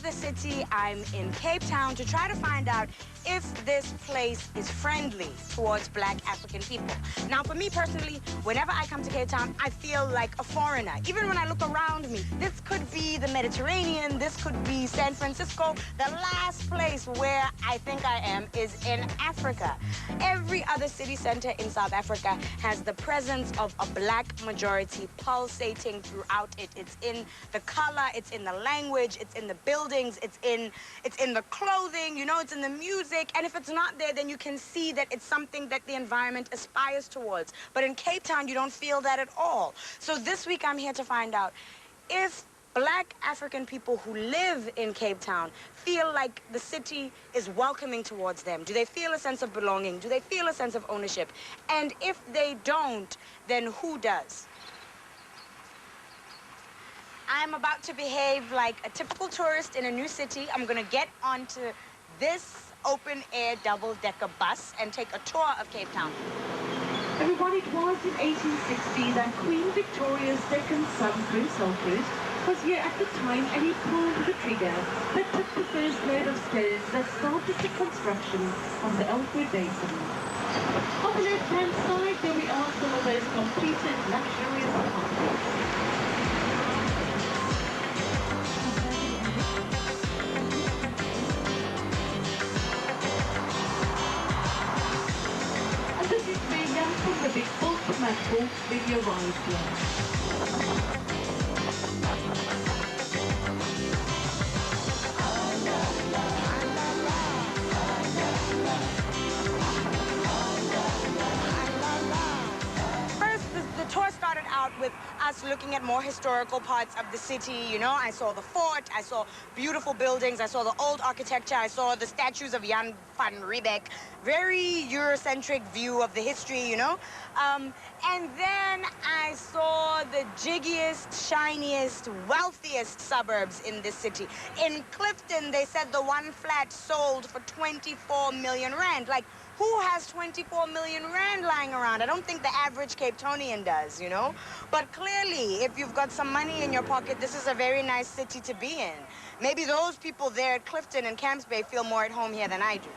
the city. I'm in Cape Town to try to find out if this place is friendly towards Black African people. Now, for me personally, whenever I come to Cape Town, I feel like a foreigner. Even when I look around me, this could be the Mediterranean, this could be San Francisco. The last place where I think I am is in Africa. Every other city center in South Africa has the presence of a Black majority pulsating throughout it. It's in the color, it's in the language, it's in the buildings, it's in the clothing, you know, it's in the music. And if it's not there, then you can see that it's something that the environment aspires towards. But in Cape Town, you don't feel that at all. So this week, I'm here to find out if Black African people who live in Cape Town feel like the city is welcoming towards them. Do they feel a sense of belonging? Do they feel a sense of ownership? And if they don't, then who does? I'm about to behave like a typical tourist in a new city. I'm gonna get onto this open-air double-decker bus and take a tour of Cape Town. Everyone, it was in 1860 that Queen Victoria's second son, Prince Alfred, was here at the time, and he pulled the trigger that took the first load of stairs that started the construction of the Alfred Basin. On the left-hand side, there we are, some of those completed luxurious apartments. The big ultimate boat when you arrived here. The tour started out with us looking at more historical parts of the city. You know, I saw the fort, I saw beautiful buildings, I saw the old architecture, I saw the statues of Jan van Riebeck. Very Eurocentric view of the history, you know. And then I saw the jiggiest, shiniest, wealthiest suburbs in this city. In Clifton, they said the one flat sold for 24 million rand. Like, who has 24 million rand lying around? I don't think the average Cape Townian does, you know? But clearly, if you've got some money in your pocket, this is a very nice city to be in. Maybe those people there at Clifton and Camps Bay feel more at home here than I do.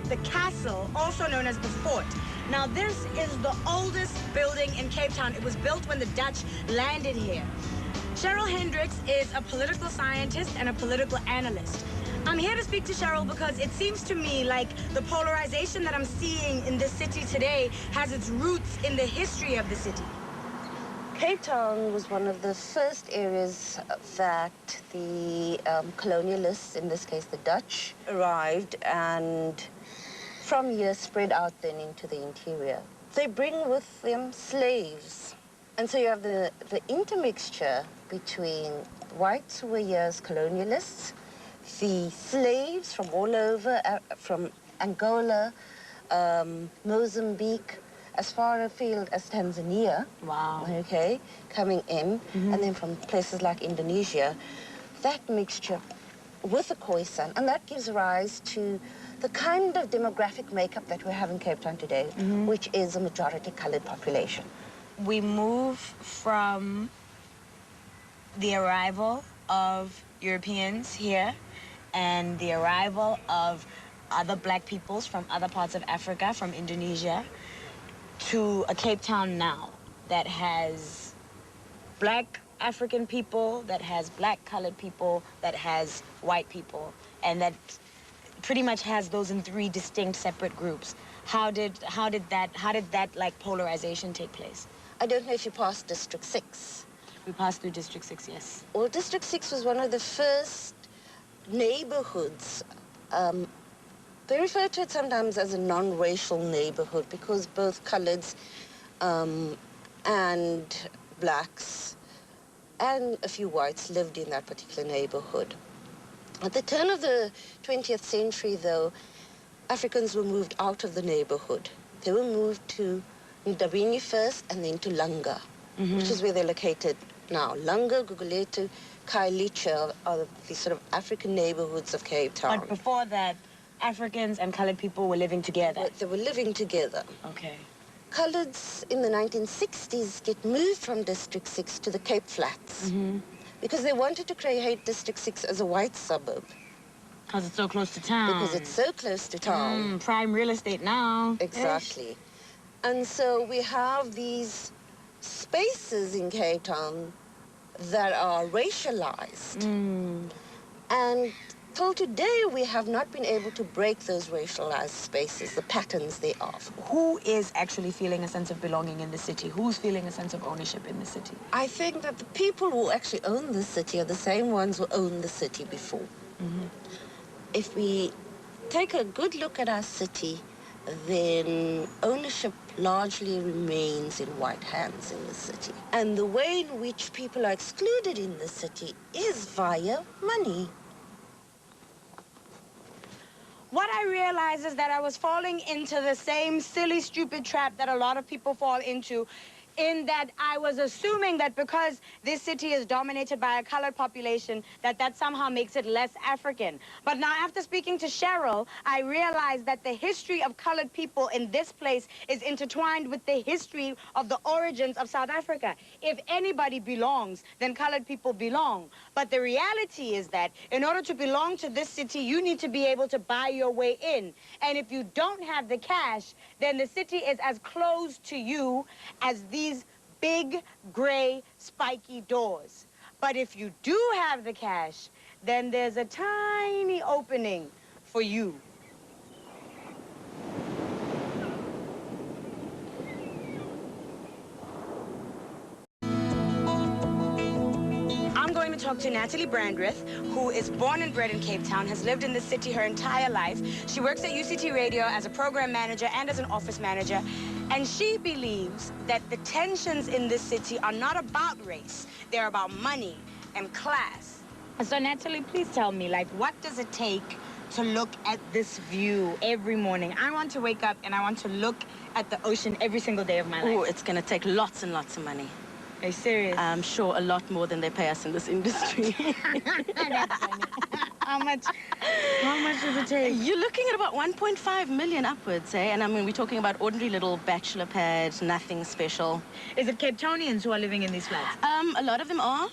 The castle, also known as the fort. Now, this is the oldest building in Cape Town. It was built when the Dutch landed here. Sheryl Hendrix is a political scientist and a political analyst. I'm here to speak to Sheryl because it seems to me like the polarization that I'm seeing in this city today has its roots in the history of the city. Cape Town was one of the first areas that the colonialists, in this case the Dutch, arrived and from here spread out then into the interior. They bring with them slaves. And so you have the intermixture between whites who were here as colonialists, the slaves from all over, from Angola, Mozambique, as far afield as Tanzania. Wow. Okay, coming in, and then from places like Indonesia. That mixture with the Khoisan, and that gives rise to the kind of demographic makeup that we have in Cape Town today, which is a majority colored population. We move from the arrival of Europeans here and the arrival of other Black peoples from other parts of Africa, from Indonesia, to a Cape Town now that has Black African people, that has Black colored people, that has white people, and that pretty much has those in three distinct separate groups. How did that like polarization take place? I don't know if you passed District 6. We passed through District 6, yes. Well, District 6 was one of the first neighborhoods. They refer to it sometimes as a non-racial neighborhood because both coloreds and blacks and a few whites lived in that particular neighborhood. At the turn of the 20th century, though, Africans were moved out of the neighborhood. They were moved to Ndabini first and then to Langa, which is where they're located now. Langa, Guguletu, Khayelitsha are the sort of African neighborhoods of Cape Town. But before that, Africans and colored people were living together. They were living together. Okay. Coloreds in the 1960s get moved from District 6 to the Cape Flats because they wanted to create District 6 as a white suburb. Because it's so close to town. Because it's so close to town. Prime real estate now. Exactly. Ish. And so we have these spaces in Cape Town that are racialized. And till today, we have not been able to break those racialized spaces, the patterns thereof. Who is actually feeling a sense of belonging in the city? Who's feeling a sense of ownership in the city? I think that the people who actually own the city are the same ones who owned the city before. If we take a good look at our city, then ownership largely remains in white hands in the city. And the way in which people are excluded in the city is via money. What I realized is that I was falling into the same silly, stupid trap that a lot of people fall into, in that I was assuming that because this city is dominated by a colored population, that somehow makes it less African. But now, after speaking to Sheryl, I realized that the history of colored people in this place is intertwined with the history of the origins of South Africa. If anybody belongs, then colored people belong. But the reality is that in order to belong to this city, you need to be able to buy your way in. And if you don't have the cash, then the city is as closed to you as these big, gray, spiky doors. But if you do have the cash, then there's a tiny opening for you. I'm going to talk to Natalie Brandes, who is born and bred in Cape Town, has lived in the city her entire life. She works at UCT Radio as a program manager and as an office manager. And she believes that the tensions in this city are not about race. They're about money and class. So, Natalie, please tell me, like, what does it take to look at this view every morning? I want to wake up and I want to look at the ocean every single day of my life. Oh, it's going to take lots and lots of money. Are you serious? I'm sure a lot more than they pay us in this industry. That's funny. How much does it take? You're looking at about 1.5 million upwards, eh? And I mean, we're talking about ordinary little bachelor pads, nothing special. Is it Cape Townians who are living in these flats? A lot of them are.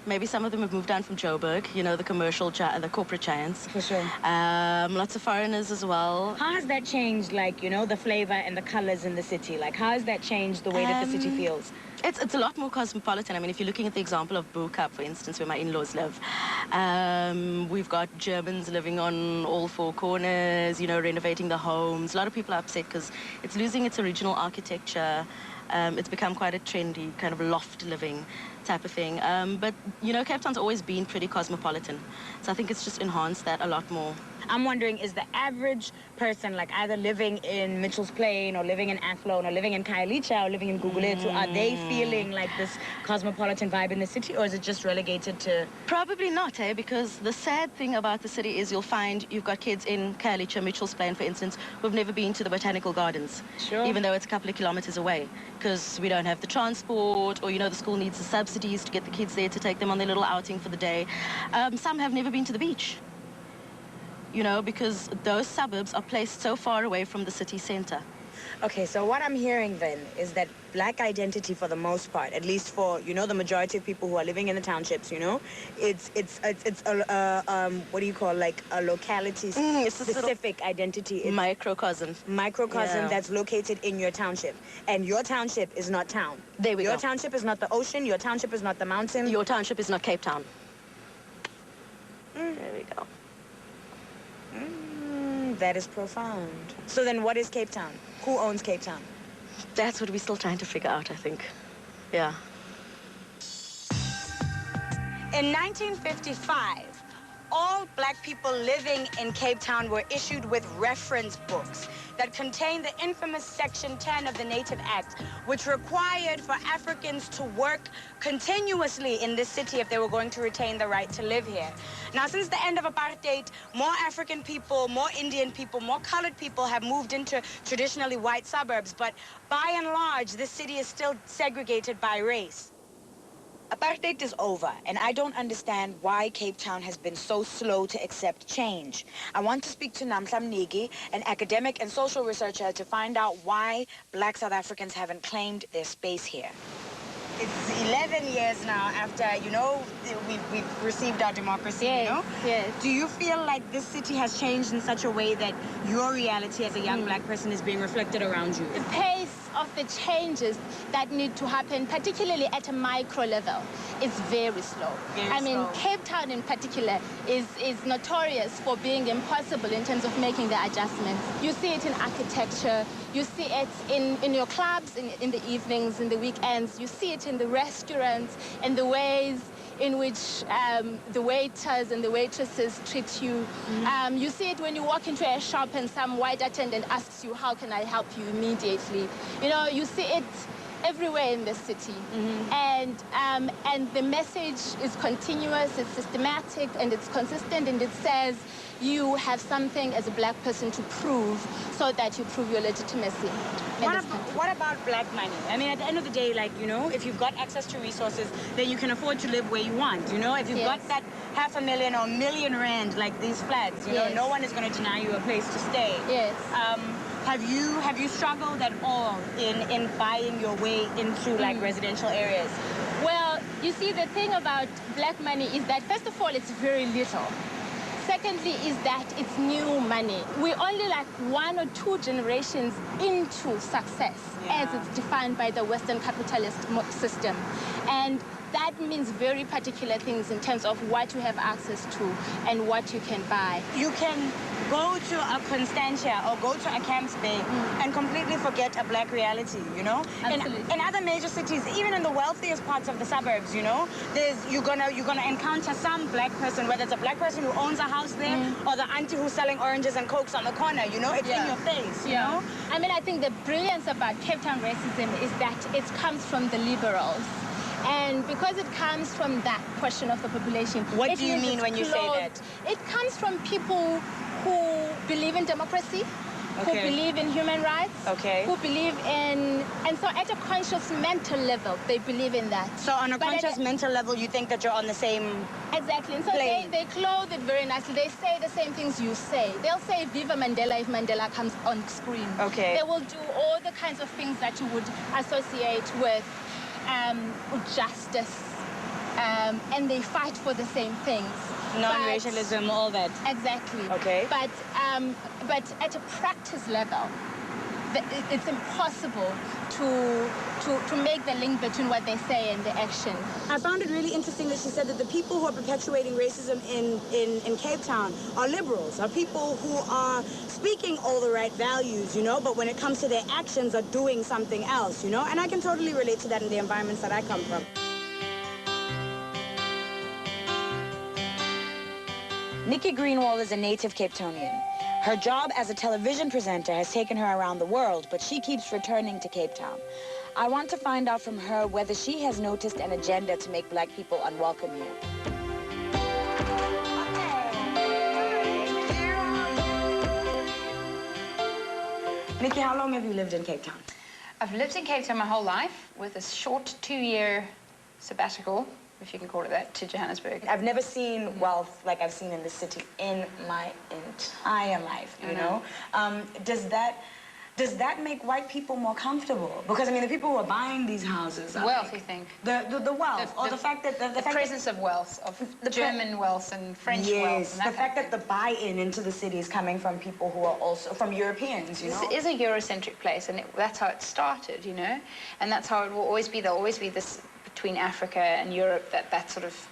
Maybe some of them have moved down from Joburg, you know, the the corporate giants. For sure. Lots of foreigners as well. How has that changed, like, you know, the flavor and the colors in the city? Like, how has that changed the way that the city feels? It's a lot more cosmopolitan. I mean, if you're looking at the example of Buka, for instance, where my in-laws live, we've got Germans living on all four corners, you know, renovating the homes. A lot of people are upset because it's losing its original architecture. It's become quite a trendy kind of loft living type of thing. But, you know, Cape Town's always been pretty cosmopolitan. So I think it's just enhanced that a lot more. I'm wondering, is the average person, like, either living in Mitchell's Plain or living in Athlone or living in Khayelitsha or living in Gugulethu, are they feeling like this cosmopolitan vibe in the city, or is it just relegated to... Probably not, eh? Because the sad thing about the city is you'll find you've got kids in Khayelitsha, Mitchell's Plain, for instance, who've never been to the Botanical Gardens. Sure. Even though it's a couple of kilometers away, because we don't have the transport, or, you know, the school needs the subsidies to get the kids there to take them on their little outing for the day. Some have never been to the beach. You know, because those suburbs are placed so far away from the city center. Okay, so what I'm hearing then is that black identity, for the most part, at least for, you know, the majority of people who are living in the townships, you know, it's what do you call, like, a locality specific identity. It's microcosm. Microcosm that's located in your township. And your township is not town. There we go. Your township is not the ocean. Your township is not the mountain. Your township is not Cape Town. There we go. That is profound. So then what is Cape Town? Who owns Cape Town? That's what we're still trying to figure out, I think. Yeah. In 1955, all black people living in Cape Town were issued with reference books that contained the infamous Section 10 of the Native Act, which required for Africans to work continuously in this city if they were going to retain the right to live here. Now, since the end of apartheid, more African people, more Indian people, more colored people have moved into traditionally white suburbs, but by and large, this city is still segregated by race. Apartheid is over, and I don't understand why Cape Town has been so slow to accept change. I want to speak to Namsom Nikki, an academic and social researcher, to find out why Black South Africans haven't claimed their space here. It's 11 years now after, you know, we've received our democracy, yes, you know? Yes. Do you feel like this city has changed in such a way that your reality as a young Black person is being reflected around you? The pace of the changes that need to happen, particularly at a micro level, is very slow. I mean, Cape Town in particular is notorious for being impossible in terms of making the adjustments. You see it in architecture, you see it in your clubs in the evenings, in the weekends, you see it in the restaurants, and the ways in which the waiters and the waitresses treat you. You see it when you walk into a shop and some white attendant asks you, how can I help you immediately? You know, you see it everywhere in the city. And the message is continuous, it's systematic, and it's consistent, and it says you have something as a Black person to prove so that you prove your legitimacy. What about Black money? I mean, at the end of the day, like, you know, if you've got access to resources, then you can afford to live where you want, you know? If you've got that $500,000 or $1 million rand, like these flats, you know, no one is going to deny you a place to stay. Yes. Have you struggled at all in buying your way into, like, residential areas? Well, you see, the thing about Black money is that, first of all, it's very little. Secondly is that it's new money. We're only like 1 or 2 generations into success as it's defined by the Western capitalist system. And that means very particular things in terms of what you have access to and what you can buy. You can go to a Constantia or go to a Camps Bay and completely forget a Black reality, you know? Absolutely. In other major cities, even in the wealthiest parts of the suburbs, you know, you're gonna encounter some Black person, whether it's a Black person who owns a house there or the auntie who's selling oranges and cokes on the corner, you know? It's in your face, you know? I mean, I think the brilliance about Cape Town racism is that it comes from the liberals. And because it comes from that portion of the population... What do you mean when you say that? It comes from people who believe in democracy, who believe in human rights, who believe in... And so at a conscious mental level, they believe in that. So on a conscious mental level, you think that you're on the same... Exactly. And so they clothe it very nicely. They say the same things you say. They'll say Viva Mandela if Mandela comes on screen. They will do all the kinds of things that you would associate with justice, and they fight for the same things. Non-racialism, all that. Exactly. But at a practice level, it's impossible to make the link between what they say and the action. I found it really interesting that she said that the people who are perpetuating racism in Cape Town are liberals, are people who are speaking all the right values, you know, but when it comes to their actions are doing something else, you know, and I can totally relate to that in the environments that I come from. Nikki Greenwald is a native Cape Townian. Her job as a television presenter has taken her around the world, but she keeps returning to Cape Town. I want to find out from her whether she has noticed an agenda to make Black people unwelcome here. Nikki, how long have you lived in Cape Town? I've lived in Cape Town my whole life with a short 2-year sabbatical, if you can call it that, to Johannesburg. I've never seen wealth like I've seen in this city in my entire life, you know? Does that make white people more comfortable? Because, I mean, the people who are buying these houses... Wealth, you think? The wealth, or the fact that... The presence of wealth, of German wealth and French wealth. Yes, the fact that the buy-in into the city is coming from people who are also... from Europeans, you know? This is a Eurocentric place, and that's how it started, you know? And that's how it will always be. There'll always be this between Africa and Europe, that sort of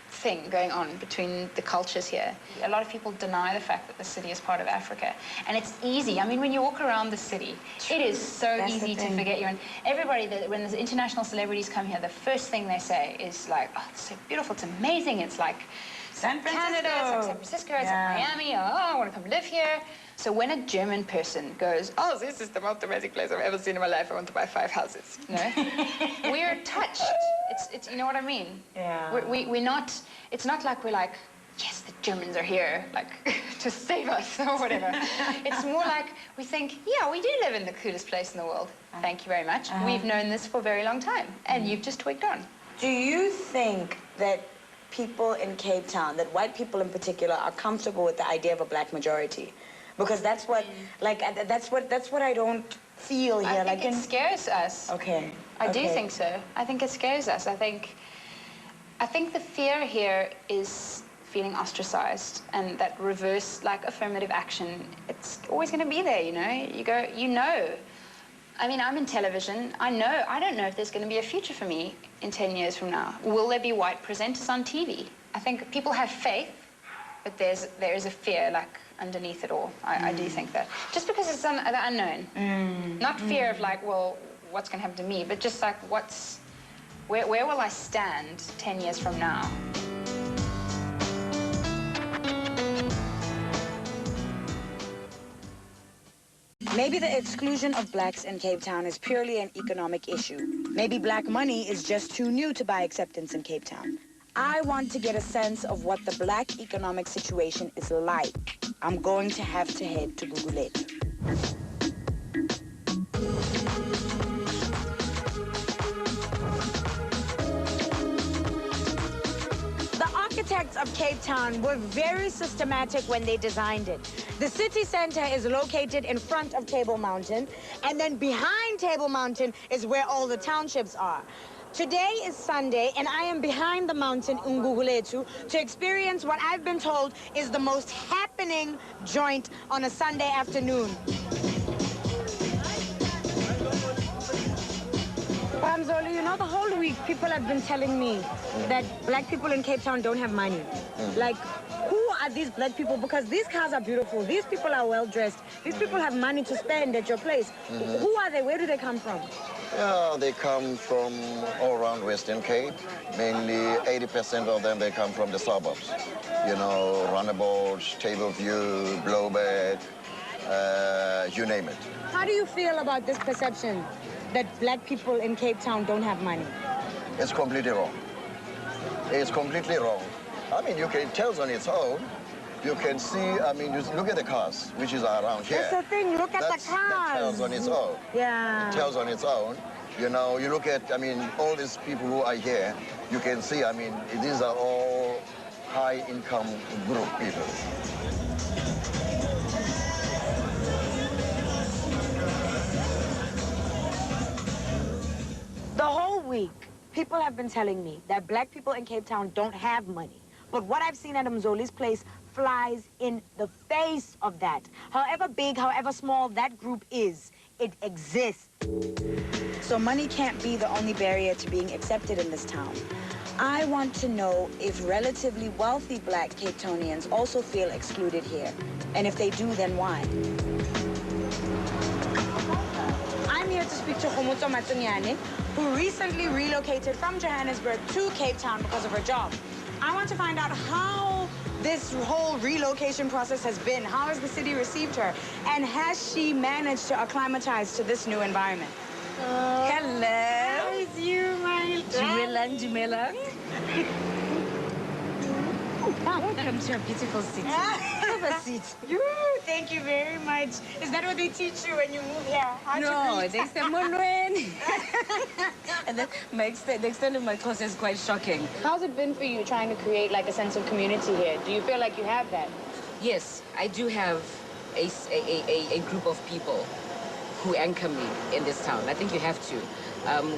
thing going on between the cultures here. A lot of people deny the fact that the city is part of Africa. And it's easy. I mean, when you walk around the city, it is so easy to forget you're in. Everybody, when the international celebrities come here, the first thing they say is like, oh, it's so beautiful, it's amazing. It's like San Francisco. Canada, it's like San Francisco, it's like Miami. Oh, I want to come live here. So when a German person goes, oh, this is the most amazing place I've ever seen in my life, I want to buy 5 houses, you know? We're touched. It's you know what I mean? Yeah. We're not, it's not like we're like, yes, the Germans are here, like, to save us or whatever. It's more like we think, yeah, we do live in the coolest place in the world. Thank you very much. We've known this for a very long time, and you've just twigged on. Do you think that people in Cape Town, that white people in particular, are comfortable with the idea of a black majority? Because that's what, like, that's what I don't feel here. I think it scares us. Okay. I do think so. I think it scares us. I think the fear here is feeling ostracized, and that reverse, like, affirmative action, it's always going to be there, you know? You know. I mean, I'm in television. I don't know if there's going to be a future for me in 10 years from now. Will there be white presenters on TV? I think people have faith, but there is a fear, like, underneath it all. I do think that. Just because it's the unknown. Not fear of, like, well, what's going to happen to me, but just, like, where will I stand 10 years from now? Maybe the exclusion of blacks in Cape Town is purely an economic issue. Maybe black money is just too new to buy acceptance in Cape Town. I want to get a sense of what the black economic situation is like. I'm going to have to head to Gugulethu. The architects of Cape Town were very systematic when they designed it. The city center is located in front of Table Mountain, and then behind Table Mountain is where all the townships are. Today is Sunday, and I am behind the mountain in Gugulethu to experience what I've been told is the most happening joint on a Sunday afternoon. Ramzoli, you know, the whole week people have been telling me that black people in Cape Town don't have money. Like, who are these black people? Because these cars are beautiful. These people are well-dressed. These people have money to spend at your place. Who are they? Where do they come from? Yeah, they come from all around Western Cape. Mainly 80% of them, they come from the suburbs. You know, Runabout, Tableview, Blowback, you name it. How do you feel about this perception that black people in Cape Town don't have money? It's completely wrong. It's completely wrong. I mean, it tells on its own. You can see, I mean, just look at the cars, which is around here. That's the thing, look at the cars. That tells on its own. Yeah. It tells on its own. You know, you look at, I mean, all these people who are here, you can see, I mean, these are all high-income group people. The whole week, people have been telling me that black people in Cape Town don't have money. But what I've seen at Mzoli's place flies in the face of that. However big, however small that group is, it exists. So money can't be the only barrier to being accepted in this town. I want to know if relatively wealthy black Cape Townians also feel excluded here. And if they do, then why? I'm here to speak to Yannick, who recently relocated from Johannesburg to Cape Town because of her job. I want to find out how this whole relocation process has been. How has the city received her? And has she managed to acclimatize to this new environment? Hello. How is you, my Jumela. Welcome to your beautiful city. Have a seat. Thank you very much. Is that what they teach you when you move here? No, they say Monwen. And then the extent of my course is quite shocking. How's it been for you trying to create like a sense of community here? Do you feel like you have that? Yes, I do have a group of people who anchor me in this town. I think you have to.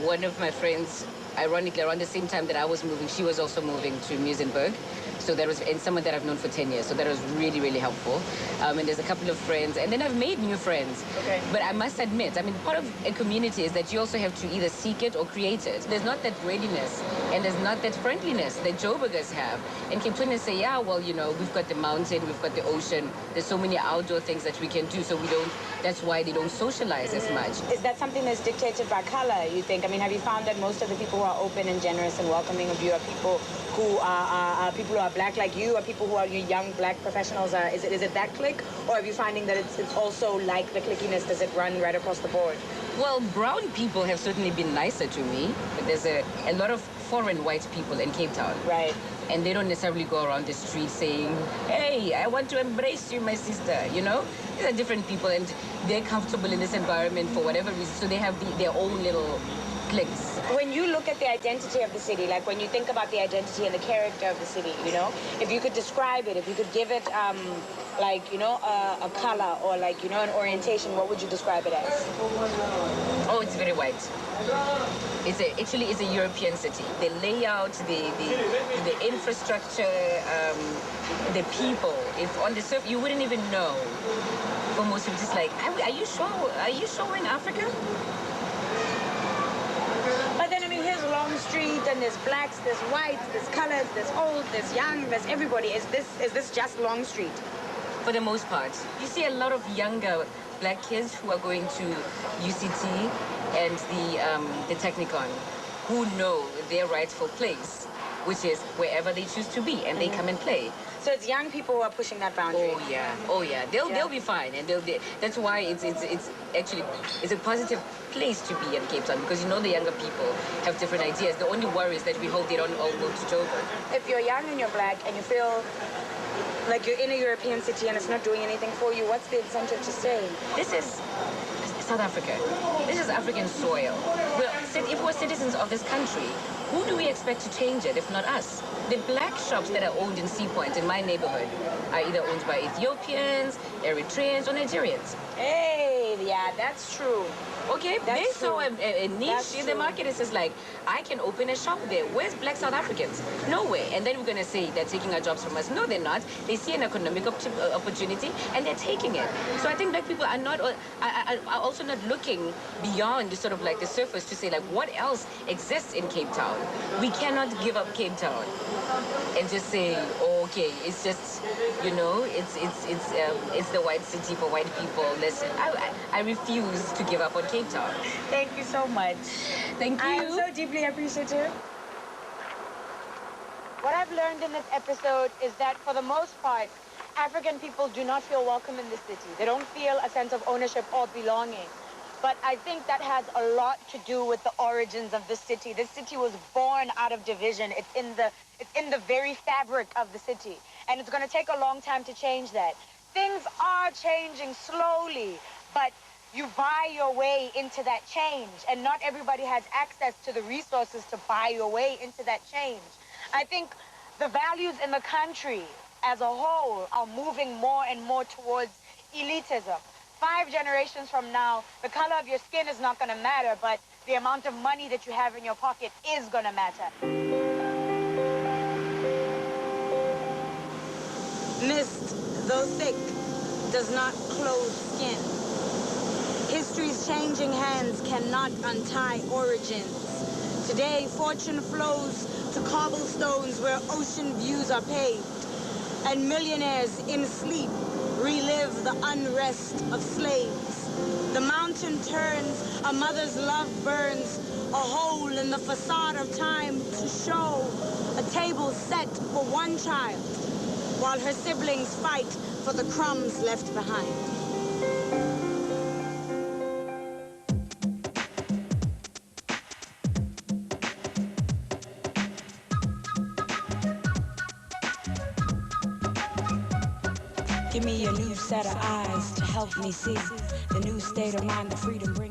One of my friends, ironically, around the same time that I was moving, she was also moving to Muizenberg. So that was, and someone that I've known for 10 years. So that was really, really helpful. And there's a couple of friends, and then I've made new friends. Okay. But I must admit, I mean, part of a community is that you also have to either seek it or create it. There's not that readiness, and there's not that friendliness that Joburgers have. And Cape Townians say, yeah, well, you know, we've got the mountain, we've got the ocean. There's so many outdoor things that we can do, so we don't, that's why they don't socialize as much. Is that something that's dictated by color, you think? I mean, have you found that most of the people who are open and generous and welcoming of you are people who are people who are black like you, or people who are young black professionals? Is it that clique, or are you finding that it's also like the cliquiness? Does it run right across the board? Well, brown people have certainly been nicer to me, but there's a lot of foreign white people in Cape Town. Right. And they don't necessarily go around the street saying, hey, I want to embrace you, my sister, you know? These are different people, and they're comfortable in this environment for whatever reason, so they have their own little cliques. When you look at the identity of the city, like when you think about the identity and the character of the city, you know, if you could describe it, if you could give it, like, you know, a color or like, you know, an orientation, what would you describe it as? Oh, it's very white. Actually, it's a European city. The layout, the infrastructure, the people. If on the surface, you wouldn't even know. For most of it's like, are you sure? Are you sure we're in Africa? But then, I mean, here's Long Street, and there's blacks, there's whites, there's colors, there's old, there's young, there's everybody. Is this just Long Street? For the most part. You see a lot of younger black kids who are going to UCT and the Technicon, who know their rightful place, which is wherever they choose to be, and they come and play. So it's young people who are pushing that boundary. Oh yeah. They'll be fine, and that's why it's actually a positive place to be in Cape Town, because you know the younger people have different ideas. The only worry is that we hope they don't all go to Joburg. If you're young and you're black and you feel like you're in a European city and it's not doing anything for you, what's the incentive to stay? This is South Africa. This is African soil. If we're citizens of this country, who do we expect to change it if not us? The black shops that are owned in Sea Point in my neighborhood are either owned by Ethiopians, Eritreans, or Nigerians. Hey, yeah, that's true. Okay, they saw a niche in the market. It's just like, I can open a shop there. Where's black South Africans? Nowhere. And then we're going to say they're taking our jobs from us. No, they're not. They see an economic opportunity, and they're taking it. So I think black people are not, are also not looking beyond the sort of like the surface to say like, what else exists in Cape Town? We cannot give up Cape Town and just say, oh, okay, it's just, you know, it's the white city for white people. Listen, I refuse to give up on Cape Town. Thank you so much. Thank you. I'm so deeply appreciative. What I've learned in this episode is that for the most part, African people do not feel welcome in the city. They don't feel a sense of ownership or belonging. But I think that has a lot to do with the origins of the city. This city was born out of division. It's in the very fabric of the city. And it's going to take a long time to change that. Things are changing slowly, but you buy your way into that change. And not everybody has access to the resources to buy your way into that change. I think the values in the country as a whole are moving more and more towards elitism. 5 generations from now, the color of your skin is not going to matter, but the amount of money that you have in your pocket is going to matter. Mist, though thick, does not clothe skin. History's changing hands cannot untie origins. Today, fortune flows to cobblestones where ocean views are paved, and millionaires in sleep relive the unrest of slaves. The mountain turns, a mother's love burns, a hole in the facade of time to show a table set for one child, while her siblings fight for the crumbs left behind. Give me a new set of eyes to help me see the new state of mind, the freedom brings.